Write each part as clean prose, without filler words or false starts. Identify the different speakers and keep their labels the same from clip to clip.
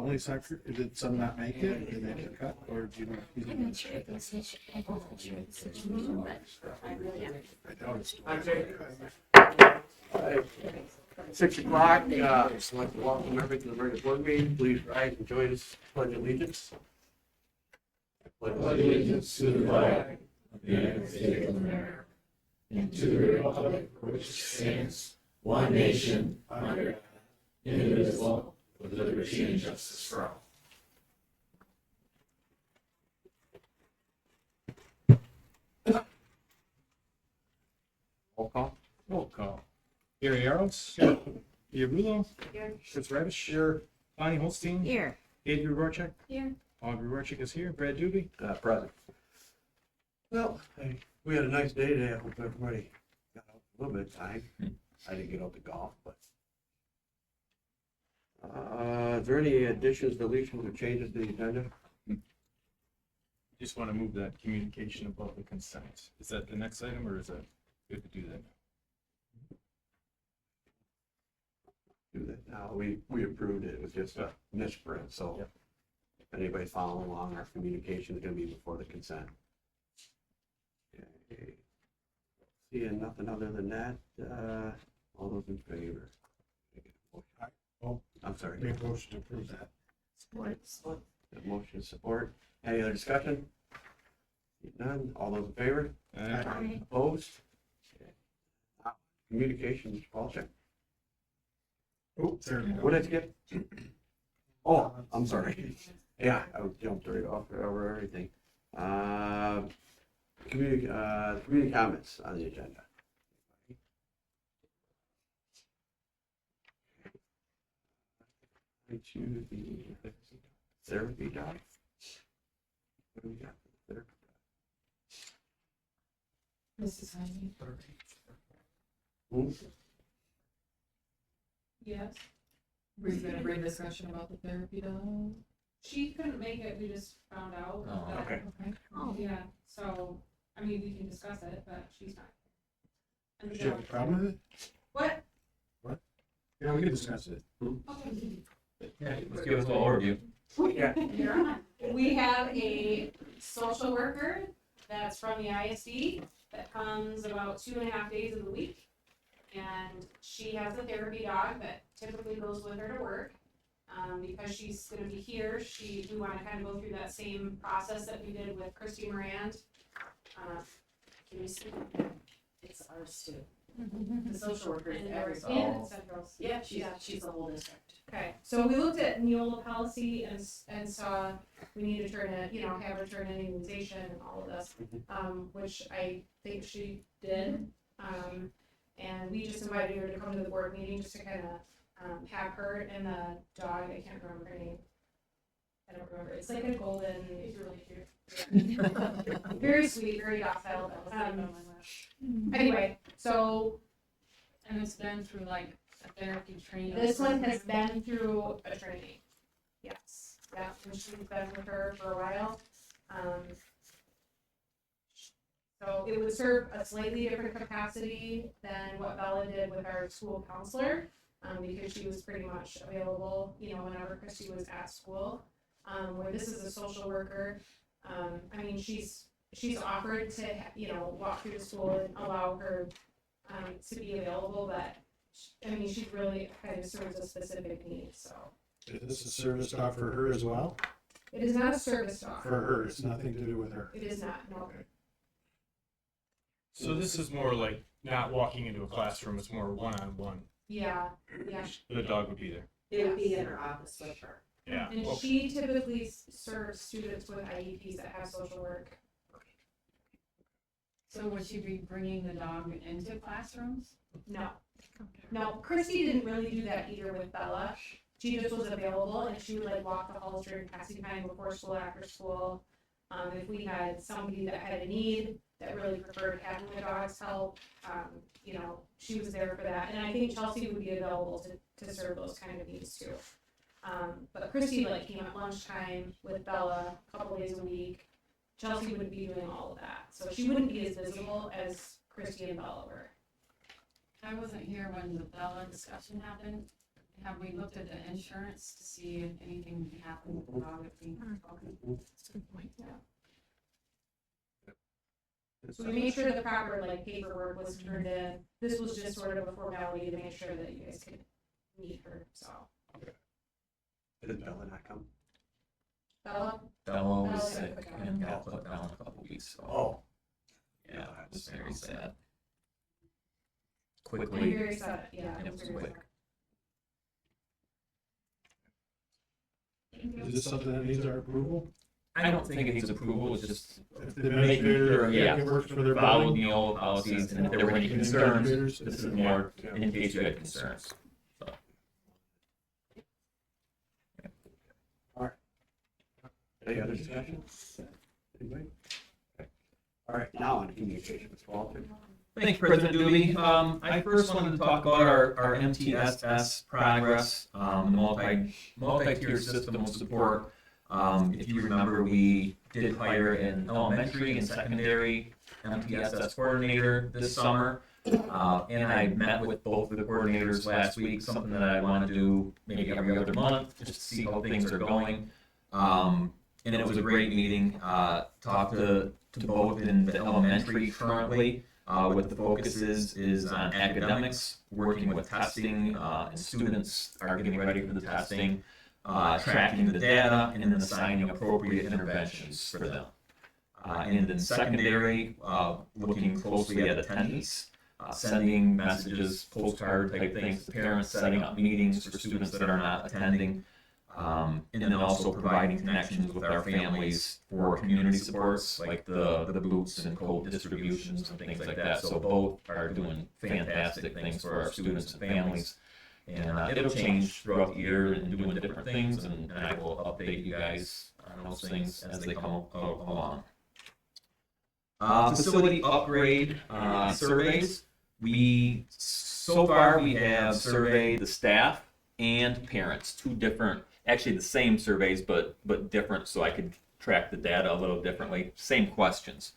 Speaker 1: only secretary? Did some not make it? Did they get cut? Or do you know?
Speaker 2: I'm not sure if it's I wasn't sure the situation, but yeah.
Speaker 1: I doubt it's.
Speaker 3: Alright, 6 o'clock, I'd like to welcome everybody to the regular board meeting. Please rise and join us, pledge allegiance.
Speaker 4: Pledge allegiance to the flag of the United States of America and to the republic for which it stands, one nation, under God, indivisible, with liberty and justice for all.
Speaker 3: Roll call.
Speaker 5: Roll call. Gary Arrows. Leah Rulo.
Speaker 2: Here.
Speaker 5: Chris Radish. Here. Bonnie Holstein.
Speaker 2: Here.
Speaker 5: Adrian Rorchek.
Speaker 2: Here.
Speaker 5: Audrey Rorchek is here. Brad Doobie.
Speaker 3: Present. Well, we had a nice day today. I hope everybody got out a little bit of time. I didn't get out to golf, but. Is there any additions, deletions, or changes to the agenda?
Speaker 5: Just want to move that communication about the consent. Is that the next item or is that good to do that?
Speaker 3: Do that now. We approved it. It was just a misprint, so
Speaker 5: Yep.
Speaker 3: if anybody's following along, our communication is gonna be before the consent. Okay. Seeing nothing other than that, all those in favor?
Speaker 1: Oh,
Speaker 3: I'm sorry.
Speaker 1: make a motion to approve that.
Speaker 2: Sports.
Speaker 3: Motion support. Any other discussion? None. All those in favor?
Speaker 2: Aye.
Speaker 3: Opposed? Okay. Communication, Mr. Paulcheck.
Speaker 1: Oh, there we go.
Speaker 3: What did I skip? Oh, I'm sorry. Yeah, I jumped right off over everything. Community comments on the agenda. To the therapy dog. What do we got? Therapy
Speaker 6: Mrs. Heine?
Speaker 3: dog. Who?
Speaker 6: Yes. Were you gonna bring discussion about the therapy dog?
Speaker 7: She couldn't make it, we just found out.
Speaker 4: Oh,
Speaker 7: that-
Speaker 3: okay.
Speaker 6: Okay.
Speaker 2: Oh,
Speaker 7: Yeah, so, I mean, we can discuss it, but she's not. And
Speaker 1: Did you have a problem with it?
Speaker 7: What?
Speaker 1: Yeah, we can discuss it.
Speaker 7: Okay.
Speaker 4: Let's give us an overview.
Speaker 3: Yeah.
Speaker 7: You're on. We have a social worker that's from the ISD that comes about 2.5 days of the week. And she has a therapy dog that typically goes with her to work. Because she's gonna be here, we wanna kind of go through that same process that we did with Christy Morand. Can you see?
Speaker 8: It's ours too. The social worker is
Speaker 7: And
Speaker 8: every.
Speaker 7: we're in Central's.
Speaker 8: Yeah, she's the whole district.
Speaker 7: Okay, so we looked at Neola policy and saw we need to turn it, have her turn in immunization and all of this, which I think she did. And we just invited her to come to the board meeting just to kind of have her and the dog, I can't remember her name. I don't remember, it's like a golden, it's really cute. Very sweet, very docile. Anyway, so
Speaker 6: And it's been through like a therapy training.
Speaker 7: this one has been through a training. Yes, yeah, and she's been with her for a while. So it would serve a slightly different capacity than what Bella did with our school counselor, because she was pretty much available, whenever Christy was at school. Where this is a social worker, I mean, she's offered to, walk through the school and allow her, to be available, but, I mean, she really kind of serves a specific need, so.
Speaker 1: Is this a service dog for her as well?
Speaker 7: It is not a service dog.
Speaker 1: For her, it's nothing to do with her.
Speaker 7: It is not, no.
Speaker 1: Okay.
Speaker 5: So this is more like not walking into a classroom. It's more one-on-one.
Speaker 7: Yeah, yeah.
Speaker 5: The dog would be there.
Speaker 8: It would be in her office with her.
Speaker 5: Yeah.
Speaker 7: And
Speaker 5: Well,
Speaker 7: she typically serves students with IEPs that have social work.
Speaker 6: So would she be bringing the dog into classrooms?
Speaker 7: No. No, Christy didn't really do that either with Bella. She just was available and she would like walk the halls during passing time, before school, after school. If we had somebody that had a need, that really preferred having the dog's help, she was there for that. And I think Chelsea would be available to serve those kind of needs too. But Christy came at lunchtime with Bella a couple days a week. Chelsea wouldn't be doing all of that. So she wouldn't be as visible as Christy and Bella were.
Speaker 6: I wasn't here when the Bella discussion happened, Have we looked at the insurance to see if anything happened about it being?
Speaker 2: That's a good point.
Speaker 7: So we made sure the proper like paperwork was turned in. This was just sort of a formality to make sure that you guys could meet her, so.
Speaker 3: Did Bella not come?
Speaker 7: Bella?
Speaker 2: Bello was
Speaker 7: Bella's
Speaker 2: sick
Speaker 7: got put
Speaker 2: and
Speaker 7: down.
Speaker 2: got put down a couple weeks ago.
Speaker 3: Oh.
Speaker 2: Yeah, it was very sad.
Speaker 7: I'm
Speaker 2: Quickly.
Speaker 7: very sad, yeah,
Speaker 2: It
Speaker 7: it
Speaker 2: was
Speaker 7: was very
Speaker 2: quick.
Speaker 7: sad.
Speaker 1: Is this something that needs our approval?
Speaker 2: I don't think it needs approval, it's just
Speaker 1: If the administrator,
Speaker 2: Yeah.
Speaker 1: it works for their
Speaker 2: followed
Speaker 1: building?
Speaker 2: the old policies, and if there were any concerns, this is more in case you had concerns.
Speaker 3: Any other discussion? Anybody? Okay. All right, now on communication, Mr. Walter.
Speaker 2: Thank you, President Dooley. I first wanted to talk about our MTSS progress, the multi-tier system of support. If you remember, we did hire an elementary and secondary MTSS coordinator this summer. And I met with both of the coordinators last week, something that I want to do maybe every other month, just to see how things are going. And it was a great meeting. Talked to both in the elementary currently. What the focus is on academics, working with testing, and students are getting ready for the testing, tracking the data, and then assigning appropriate interventions for them. And in secondary, looking closely at attendance, sending messages, postcard type things to parents, setting up meetings for students that are not attending, and then also providing connections with our families for community supports like the boots and coat distributions and things like that. So both are doing fantastic things for our students and families. And it'll change throughout the year and doing different things, and I will update you guys on those things as they come along. Facility upgrade surveys. So far we have surveyed the staff and parents, two different, actually the same surveys, but different, so I could track the data a little differently. Same questions.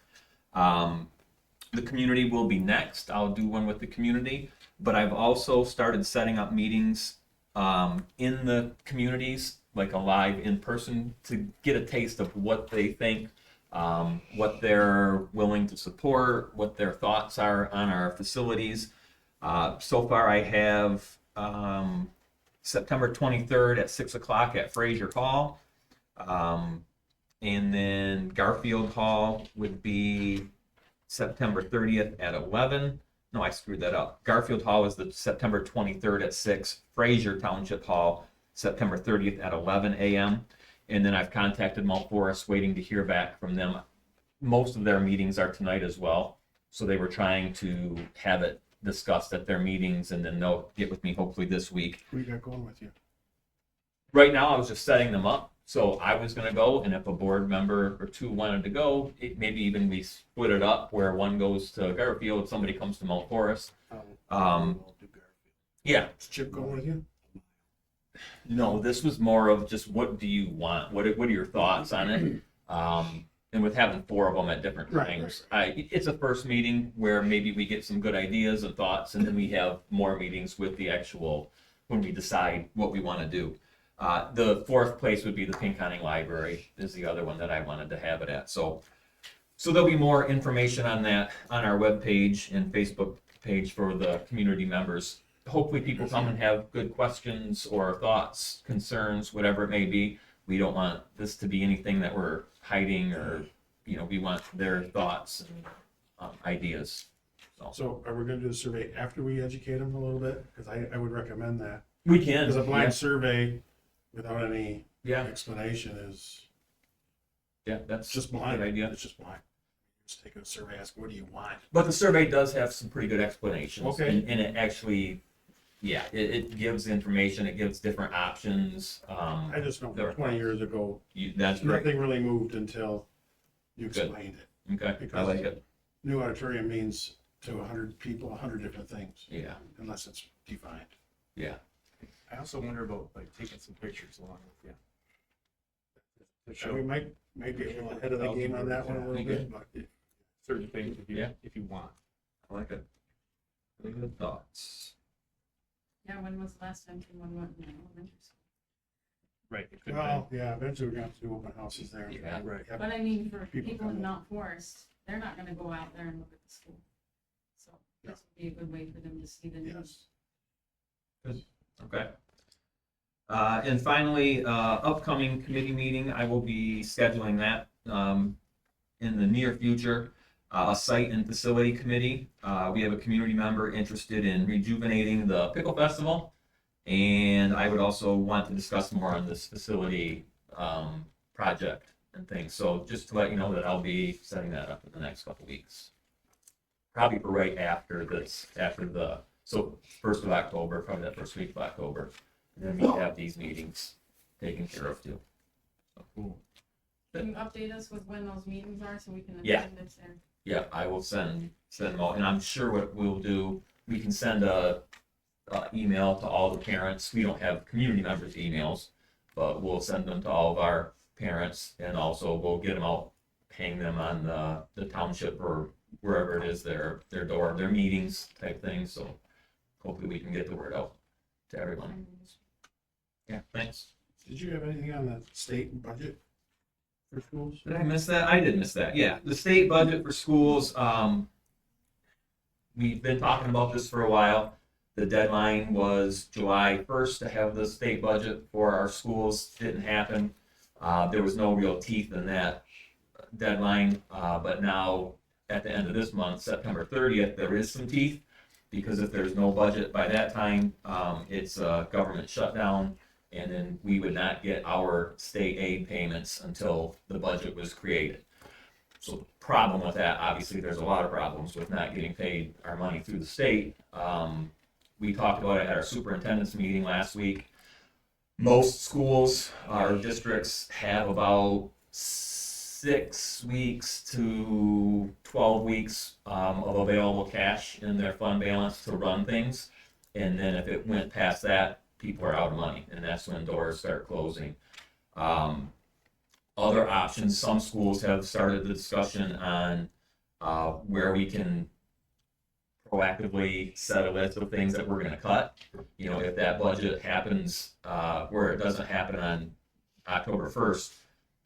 Speaker 2: The community will be next. I'll do one with the community, but I've also started setting up meetings in the communities, like a live in person, to get a taste of what they think, what they're willing to support, what their thoughts are on our facilities. So far I have September 23rd at 6 o'clock at Frazier Hall. And then Garfield Hall would be September 30th at 11. No, I screwed that up. Garfield Hall is the September 23rd at 6. Frazier Township Hall, September 30th at 11 a.m. And then I've contacted Mount Forest, waiting to hear back from them. Most of their meetings are tonight as well. So they were trying to have it discussed at their meetings, and then they'll get with me hopefully this week.
Speaker 1: Who you got going with you?
Speaker 2: Right now, I was just setting them up. So I was going to go, and if a board member or two wanted to go, maybe even we split it up where one goes to Garfield, somebody comes to Mount Forest. Yeah.
Speaker 1: Is Chip going with you?
Speaker 2: No, this was more of just what do you want? What are your thoughts on it? And with having four of them at different times, it's a first meeting where maybe we get some good ideas and thoughts, and then we have more meetings with the actual, when we decide what we want to do. The fourth place would be the Pinconning Library is the other one that I wanted to have it at. So there'll be more information on that on our webpage and Facebook page for the community members. Hopefully people come and have good questions or thoughts, concerns, whatever it may be. We don't want this to be anything that we're hiding, or, we want their thoughts and ideas.
Speaker 1: So are we gonna do a survey after we educate them a little bit? Because I would recommend that.
Speaker 2: We can.
Speaker 1: Because a blind survey without any
Speaker 2: Yeah,
Speaker 1: explanation is
Speaker 2: that's
Speaker 1: just
Speaker 2: a
Speaker 1: blind.
Speaker 2: good idea.
Speaker 1: It's just blind. Just take a survey, ask, what do you want?
Speaker 2: But the survey does have some pretty good explanations.
Speaker 1: Okay.
Speaker 2: And it actually, it gives information, it gives different options.
Speaker 1: I just know
Speaker 2: there are
Speaker 1: 20 years ago,
Speaker 2: That's right.
Speaker 1: nothing really moved until you
Speaker 2: Good.
Speaker 1: explained it.
Speaker 2: Okay, I
Speaker 1: Because
Speaker 2: like it.
Speaker 1: new auditorium means to 100 people, 100 different things,
Speaker 2: Yeah,
Speaker 1: unless it's defined.
Speaker 2: yeah.
Speaker 5: I also wonder about like taking some pictures along with you. To
Speaker 1: So
Speaker 5: show
Speaker 1: we might be a little ahead of the game on that one a little bit, but
Speaker 5: certain things if you
Speaker 2: Yeah.
Speaker 5: if you want.
Speaker 2: I like it. Really good thoughts.
Speaker 6: Yeah, when was the last time someone went in elementary school?
Speaker 5: Right. It could
Speaker 1: Well, yeah, eventually we're gonna have to do open houses there.
Speaker 2: Yeah.
Speaker 3: Right.
Speaker 1: Yep.
Speaker 6: But I mean, for
Speaker 1: People
Speaker 6: people in
Speaker 1: come in.
Speaker 6: Mount Forest, they're not gonna go out there and look at the school. So this would be a good way for them to see the news.
Speaker 1: Yes.
Speaker 2: Okay. And finally, upcoming committee meeting, I will be scheduling that in the near future. A site and facility committee. We have a community member interested in rejuvenating the Pickle Festival. And I would also want to discuss more on this facility project and things. So just to let you know that I'll be setting that up in the next couple weeks. Probably for right after this, so 1st of October, probably that first week of October. And then we have these meetings taken care of too. So, cool.
Speaker 6: Can you update us with when those meetings are so we can
Speaker 2: Yeah.
Speaker 6: attend this there?
Speaker 2: Yeah, I will send them all, and I'm sure what we'll do, we can send a email to all the parents. We don't have community members' emails, but we'll send them to all of our parents, and also we'll get them out, hang them on the township or wherever it is, their door, their meetings type thing. So hopefully we can get the word out to everyone. Yeah, thanks.
Speaker 1: Did you have anything on the state budget for schools?
Speaker 2: Did I miss that? I did miss that. Yeah, the state budget for schools. We've been talking about this for a while. The deadline was July 1st to have the state budget for our schools. Didn't happen. There was no real teeth in that deadline. But now at the end of this month, September 30th, there is some teeth, because if there's no budget by that time, it's a government shutdown. And then we would not get our state aid payments until the budget was created. So the problem with that, obviously, there's a lot of problems with not getting paid our money through the state. We talked about it at our superintendent's meeting last week. Most schools, our districts, have about 6 weeks to 12 weeks of available cash in their fund balance to run things. And then if it went past that, people are out of money, and that's when doors start closing. Other options, some schools have started the discussion on where we can proactively set a list of things that we're going to cut. You know, if that budget happens where it doesn't happen on October 1st,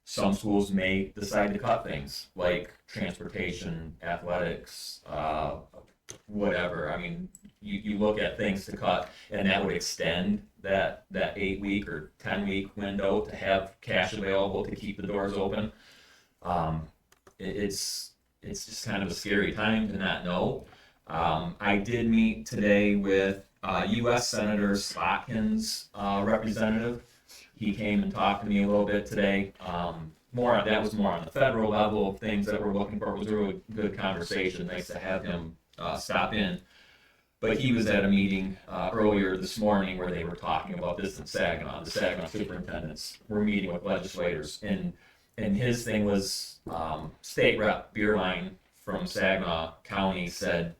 Speaker 2: some schools may decide to cut things like transportation, athletics, whatever. I mean, you look at things to cut, and that would extend that 8-week or 10-week window to have cash available to keep the doors open. It's just kind of a scary time to not know. I did meet today with U.S. Senator Slotkin's representative. He came and talked to me a little bit today. That was more on the federal level of things that we're looking for. It was a really good conversation. Nice to have him stop in. But he was at a meeting earlier this morning where they were talking about this in Saginaw. The Saginaw superintendents were meeting with legislators, and his thing was State Rep Beerline from Saginaw County said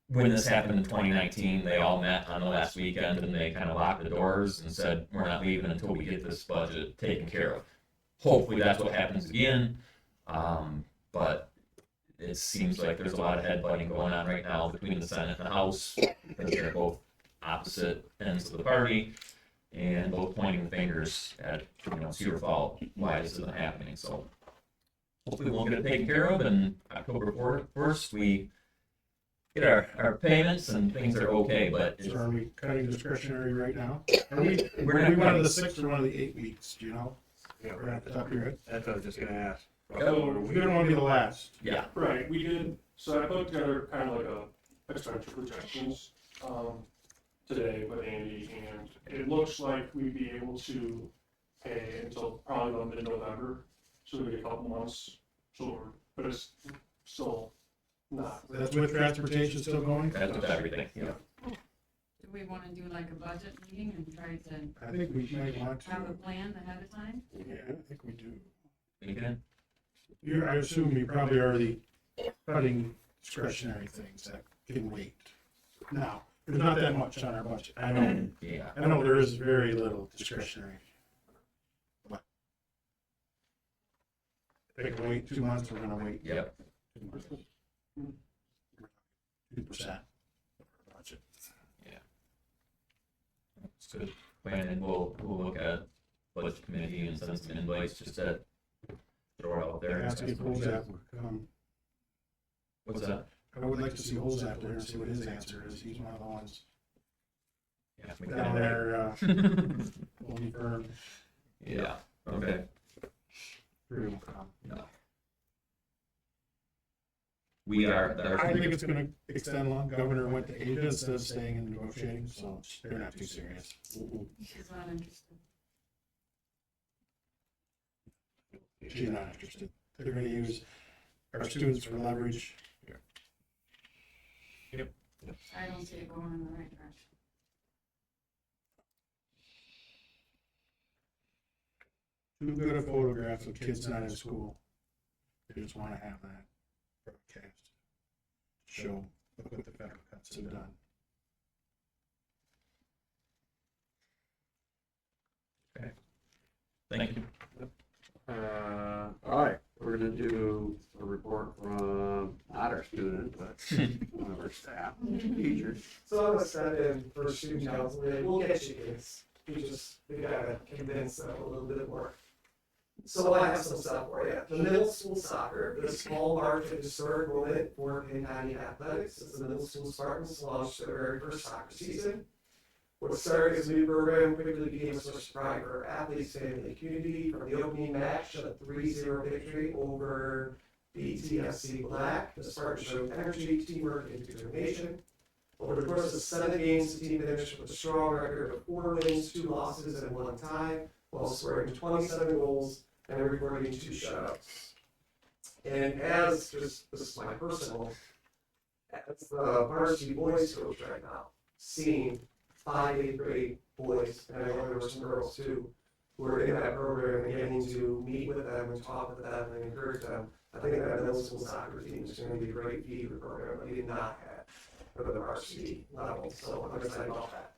Speaker 2: when this happened in 2019, they all met on the last weekend and they kind of locked the doors and said, we're not leaving until we get this budget taken care of. Hopefully that's what happens again, but it seems like there's a lot of headbutting going on right now between the Senate and the House, because they're both opposite ends of the party and both pointing the fingers at, it's your fault why this isn't happening. So hopefully we'll get it taken care of, and October 1st we get our payments and things are okay. But
Speaker 1: So are we cutting discretionary right now? Are we
Speaker 2: We're not
Speaker 1: one of
Speaker 2: cutting-
Speaker 1: the 6 or one of the 8 weeks, do you know?
Speaker 3: Yeah,
Speaker 1: We're at the top of your head.
Speaker 3: that's what I was just gonna ask.
Speaker 5: So
Speaker 1: We don't want to be the last.
Speaker 2: yeah,
Speaker 5: Right, we did, so I put together kind of like a expenditure projections, today with Andy, and it looks like we'd be able to pay until probably about mid-November, so we get a couple months, so, but it's still not.
Speaker 1: That's with transportation still going?
Speaker 2: that's with everything. Yeah.
Speaker 6: Do we wanna do like a budget meeting and try to
Speaker 1: I think we might want to.
Speaker 6: have a plan ahead of time?
Speaker 1: Yeah, I think we do.
Speaker 2: Weekend?
Speaker 1: I assume you probably already cutting discretionary things that can wait. Now, there's not that much on our budget. I know there is very little discretionary. But if they can wait 2 months, we're gonna wait.
Speaker 2: Yep.
Speaker 1: 2 months. 2% of our budget.
Speaker 2: It's good plan, and we'll look at budget committee and send some invites just to throw it out there.
Speaker 1: Ask if Holzapfel would come.
Speaker 2: What's that?
Speaker 1: I would like to see Holzapfel here and see what his answer is. He's one of the ones
Speaker 2: Yeah, we
Speaker 1: down
Speaker 2: got
Speaker 1: there, holding firm.
Speaker 2: Yeah, okay.
Speaker 1: Three will come.
Speaker 2: No. We are,
Speaker 1: I think it's gonna extend long. Governor went to Asia instead of staying and negotiating, so they're not too serious.
Speaker 6: She's not interested.
Speaker 1: She's not interested. They're gonna use our students for leverage.
Speaker 6: I don't see it going in the right direction.
Speaker 1: Too good of photographs of kids not in school. They just wanna have that broadcast. Show, look what the federal cuts have done.
Speaker 2: thank you.
Speaker 3: All right, we're gonna do a report from not our student, but one of our staff, teachers.
Speaker 9: So I'm gonna step in for student council today. We'll get you kids. We gotta convince them a little bit more. So I have some stuff for you. The middle school soccer, the small market historic moment for Pinconning athletics, as the middle school Spartans launched their very first soccer season. What started as a new program quickly became a source of pride for our athletes, family, and community. From the opening match, a 3-0 victory over BTFC Black, the Spartans showed energy, teamwork, and determination. Over the course of 7 games, the team finished with a strong record of 4 wins, 2 losses, and 1 tie, while scoring 27 goals and recording 2 shutouts. And as just this is my personal, as the varsity boys coach right now, seeing 5 8th grade boys, and I know there were some girls too, who are in that program and getting to meet with them and talk with them and encourage them. I think that middle school soccer team is going to be a great feeder program that we did not have for the varsity level, so I'm excited about that.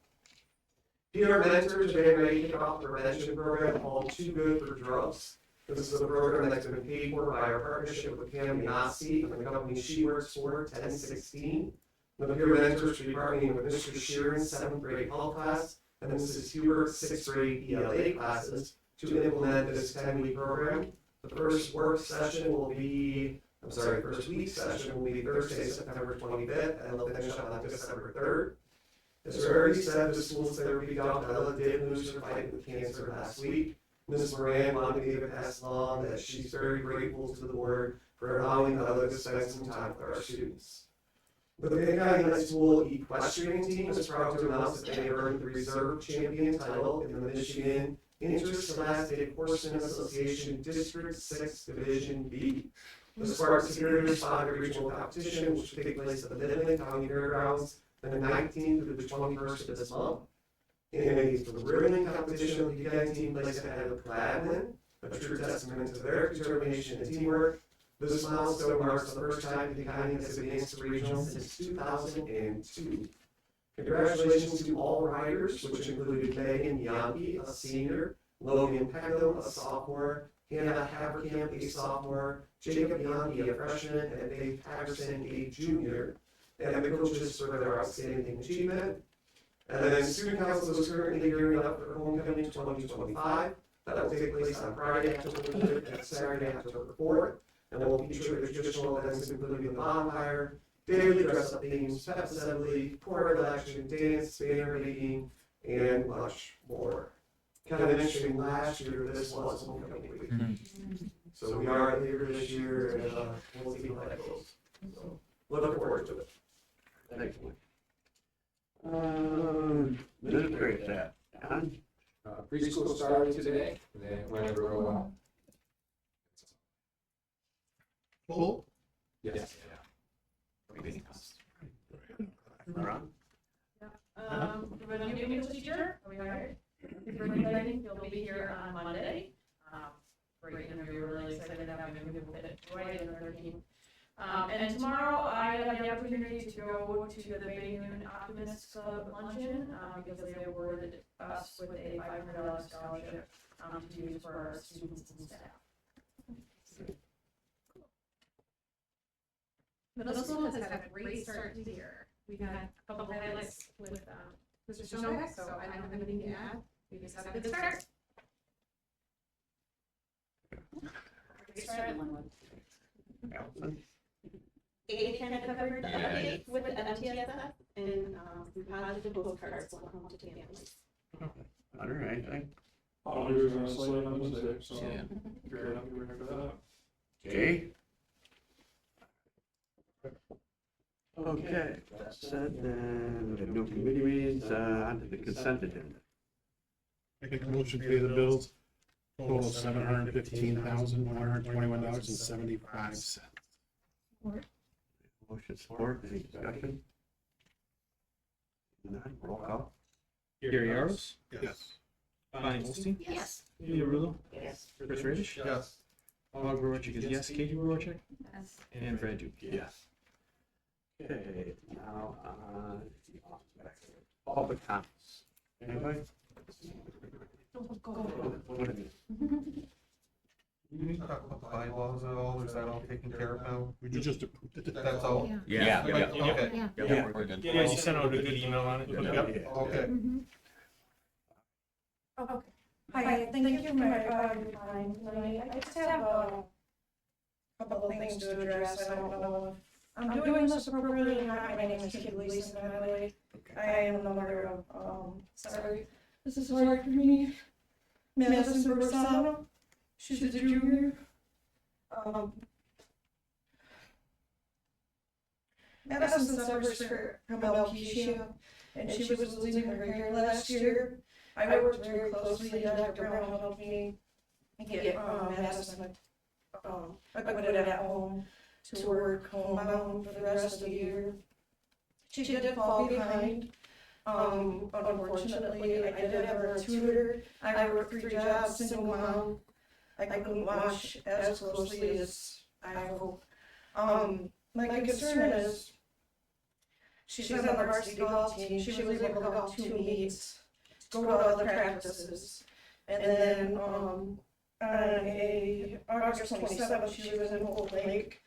Speaker 9: Peer Mentors are getting ready to kick off the prevention program called Too Good for Drugs. This is a program that's been paid for by our partnership with Pam Yanasi and the company she works for, 1016. The Peer Mentors will be partnering with Mr. Sheeran's 7th grade health class and Mrs. Hubert's 6th grade ELA classes to implement this 10-week program. The first week session will be Thursday, September 25th, and they'll finish on December 3rd. As we already said, the school's therapy dog Bella did lose her fight with cancer last week. Ms. Moran wanted me to pass along that she's very grateful to the board for allowing Bella to spend some time with our students. The Pinconning High School equestrian team is proud to announce that they earned the reserve champion title in the Michigan Interscholastic Horseman Association District 6 Division B. The Spartans appeared to respond to regional competition, which will take place at the Midland County Fairgrounds from the 19th through the 21st of this month. In a thrilling competition, the Pinconning team placed ahead of Gladwin, a true testament to their determination and teamwork. This milestone marks the first time Pinconning has advanced to regional since 2002. Congratulations to all riders, which included Megan Yankee, a senior, Logan Peckham, a sophomore, Hannah Haverkamp, a sophomore, Jacob Yankee, a freshman, and Dave Patterson, a junior, and the coaches for their outstanding achievement. And then Student Council is currently gearing up for Homecoming 2025. That will take place on Friday, October 3rd, and Saturday, October 4th. And will feature the traditional events including the bonfire, daily dress-up themes, pep assembly, choir election, dance, banner making, and much more. Kind of mentioning last year, this was homecoming week. So we are here this year, and we'll see how that goes. So, looking forward to it.
Speaker 3: Thanks, Mike. Administrative staff, John?
Speaker 10: Preschool started today, and they went over real well.
Speaker 1: Full?
Speaker 10: Yes.
Speaker 3: Ron?
Speaker 7: We have a new English teacher, we hired. It's really exciting, he'll be here on Monday. Great interview, we're really excited to have him, who will fit right in our team. And tomorrow, I have the opportunity to go to the Bay Noon Optimist Club luncheon, because they awarded us with a $500 scholarship, to use for our students and staff. Middle school has had a great start to the year. We've had a couple highlights with Mr. Novak, so I don't have anything to add. We just have a good start.
Speaker 3: Allison?
Speaker 8: Dave kind of covered the update with the MTSS and some positive postcards will come to families.
Speaker 3: Hunter, anything?
Speaker 5: Auditors are gonna slate on Wednesday, so
Speaker 2: Yeah.
Speaker 5: if you're happy, we're here for that.
Speaker 3: Jay? Okay, that said, then we have no committee meetings, onto the consent agenda.
Speaker 1: Make a motion to pay the bills, total of $715,121.75.
Speaker 3: Motion support, any discussion? None, roll call.
Speaker 2: Gary Yaros,
Speaker 1: Yes.
Speaker 2: Bonnie Holstein,
Speaker 8: Yes.
Speaker 2: Julia Rulo,
Speaker 8: Yes.
Speaker 2: Chris Radish,
Speaker 9: Yes.
Speaker 2: Paul Grorchik is yes, Katie Grorchik,
Speaker 6: Yes.
Speaker 2: and Fred Duke.
Speaker 3: Yes. Okay, now, public comments. Anybody? What do you mean?
Speaker 9: You need to talk about the bylaws at all, or is that all taken care of now?
Speaker 1: We just approved it.
Speaker 9: That's all?
Speaker 2: Yeah,
Speaker 9: Okay.
Speaker 2: yeah, we're good.
Speaker 10: Yeah, you sent out a good email on it.
Speaker 3: Yeah.
Speaker 9: Okay.
Speaker 11: Okay. Hi, thank you for my time tonight. I just have a couple of things to address. I don't know if I'm doing this appropriately or not. My name is Kitty Leeson, by the way. I am the mother of, sorry, this is hard for me. Madison Bersano. She's a junior. Madison suffers from alopecia, and she was losing her hair last year. I worked very closely, and Dr. Brown helped me get Madison acquitted at home to work homebound for the rest of the year. She did fall behind. Unfortunately, I did have her a tutor. I worked 3 jobs, single mom. I couldn't watch as closely as I hope. My concern is she's on the varsity golf team. She was able to golf 2 meets, go to other practices, and then on August 27th, she was in Holt Lake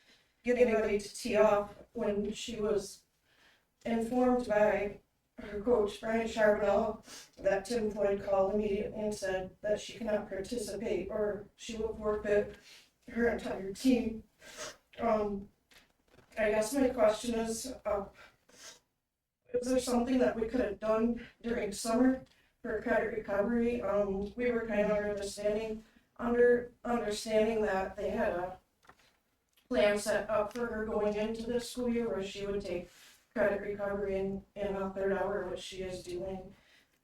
Speaker 11: getting ready to tee off when she was informed by her coach, Brian Charbonneau, that Tim Floyd called immediately and said that she cannot participate or she will forfeit her entire team. I guess my question is there something that we could have done during summer for credit recovery? We were kind of understanding that they had a plan set up for her going into this school year where she would take credit recovery in a 3rd hour, which she is doing.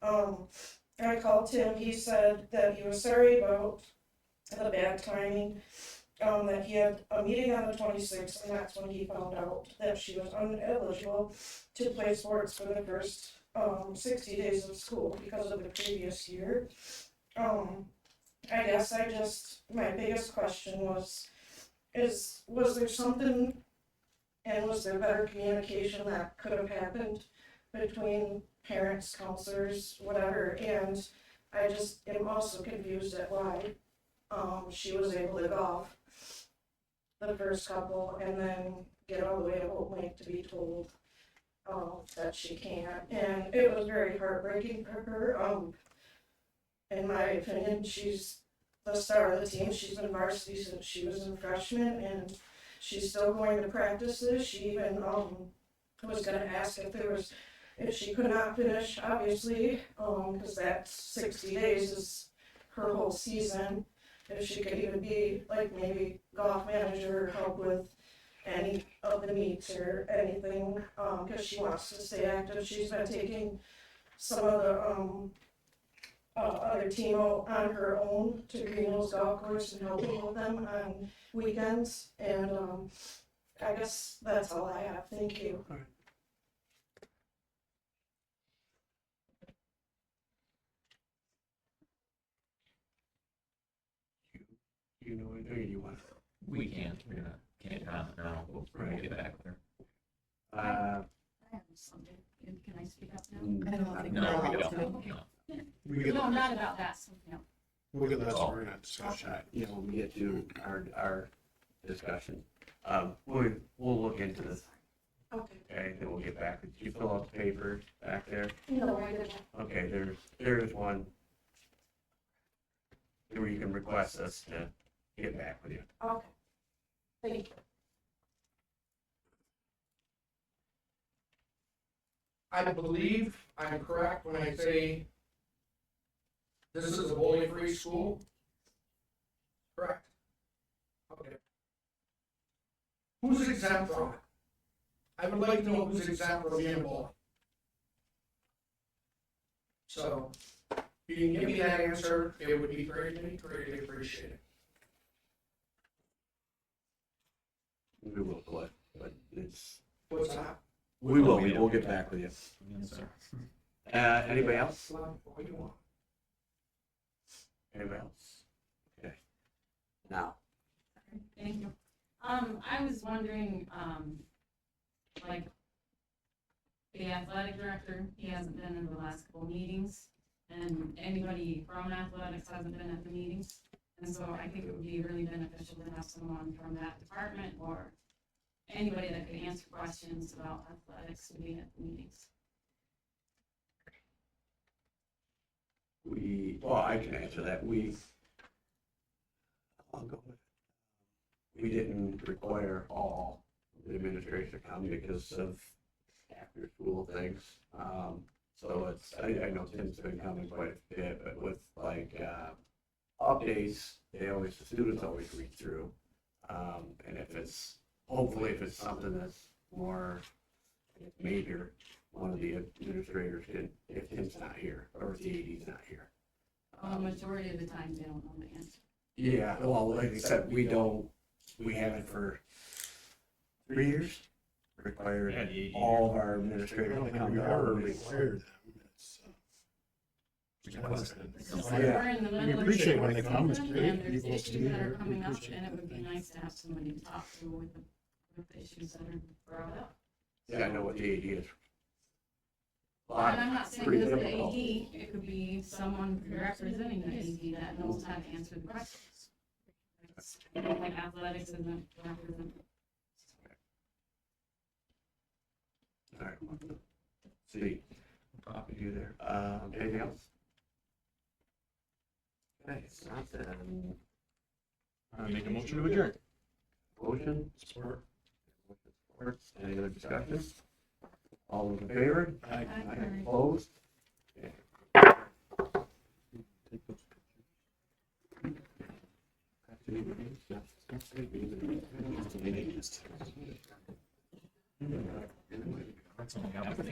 Speaker 11: I called Tim, he said that he was sorry about the bad timing, that he had a meeting on the 26th, and that's when he found out that she was ineligible to play sports for the first 60 days of school because of the previous year. I guess my biggest question was there something, and was there better communication that could have happened between parents, counselors, whatever? And I just am also confused at why she was able to golf the first couple and then get all the way to Holt Lake to be told that she can't. And it was very heartbreaking for her. In my opinion, she's the star of the team. She's been varsity since she was a freshman, and she's still going to practices. She even was going to ask if she could not finish, obviously, because that 60 days is her whole season. If she could even be like maybe golf manager or help with any of the meets or anything, because she wants to stay active. She's been taking some of the other team out on her own to Green Hills Golf Course and helping with them on weekends. And I guess that's all I have. Thank you.
Speaker 3: You know anything you want?
Speaker 2: We can't comment now, we'll get back with her.
Speaker 6: I have something. Can I speak up now?
Speaker 7: I don't think
Speaker 2: No, we
Speaker 6: Okay.
Speaker 2: don't, no.
Speaker 1: We get,
Speaker 6: No, not about that, something else.
Speaker 1: we'll get that, we're in a discussion.
Speaker 3: You know, we get to our discussion. We'll look into this.
Speaker 11: Okay.
Speaker 3: Okay, then we'll get back. Did you fill out the paper back there?
Speaker 11: No, I didn't.
Speaker 3: Okay, there's one where you can request us to get back with you.
Speaker 11: Okay. Thank you.
Speaker 12: I believe I'm correct when I say this is a bully-free school? Correct? Okay. Who's exempt from it? I would like to know who's exempt from being a bully. So, if you can give me that answer, it would be greatly appreciated.
Speaker 3: We will collect, but it's,
Speaker 12: What's that?
Speaker 3: we'll get back with you.
Speaker 2: Yes, sir.
Speaker 3: Anybody else?
Speaker 12: What do you want?
Speaker 3: Anybody else? Okay. Now,
Speaker 6: Thank you. I was wondering, like, the athletic director, he hasn't been in the last couple meetings, and anybody from athletics hasn't been at the meetings. And so I think it would be really beneficial to have someone from that department or anybody that could answer questions about athletics to be at the meetings.
Speaker 3: well, I can answer that. I'll go with it. We didn't require all the administration to come because of after school things. So I know Tim's been coming quite a bit, but with like, updates, the students always read through. And hopefully if it's something that's more major, one of the administrators can, if Tim's not here, or if the AD's not here.
Speaker 6: Majority of the time, they don't know the answer.
Speaker 3: Yeah, well, like I said, we haven't for 3 years required all of our
Speaker 1: I
Speaker 3: administrators
Speaker 1: don't
Speaker 3: to
Speaker 1: think
Speaker 3: come
Speaker 1: we
Speaker 3: to
Speaker 1: ever
Speaker 3: our meetings.
Speaker 1: required them. It's requested.
Speaker 6: Since
Speaker 3: Yeah.
Speaker 6: we're in the
Speaker 1: We
Speaker 6: middle of
Speaker 1: appreciate
Speaker 6: the
Speaker 1: when they come, it's
Speaker 6: season,
Speaker 1: great,
Speaker 6: and there's
Speaker 1: people
Speaker 6: issues
Speaker 1: see
Speaker 6: that are
Speaker 1: it, we
Speaker 6: coming up,
Speaker 1: appreciate
Speaker 6: and it would be
Speaker 1: it.
Speaker 6: nice to have somebody to talk to with the issues that are brought up.
Speaker 3: Yeah, I know what the AD is.
Speaker 6: And I'm not saying
Speaker 3: Pretty
Speaker 6: this is the
Speaker 3: difficult.
Speaker 6: AD, it could be someone representing the AD that knows how to answer the questions. Like athletics isn't represented.
Speaker 3: All right. See, talking to you there. Anything else? Okay, it's not then.
Speaker 2: Make a motion to adjourn.
Speaker 3: Motion,
Speaker 1: Support.
Speaker 3: supports, any other discussion? All those in favor?
Speaker 1: Aye.
Speaker 6: Aye.
Speaker 3: Opposed? Okay.
Speaker 2: That's only happened.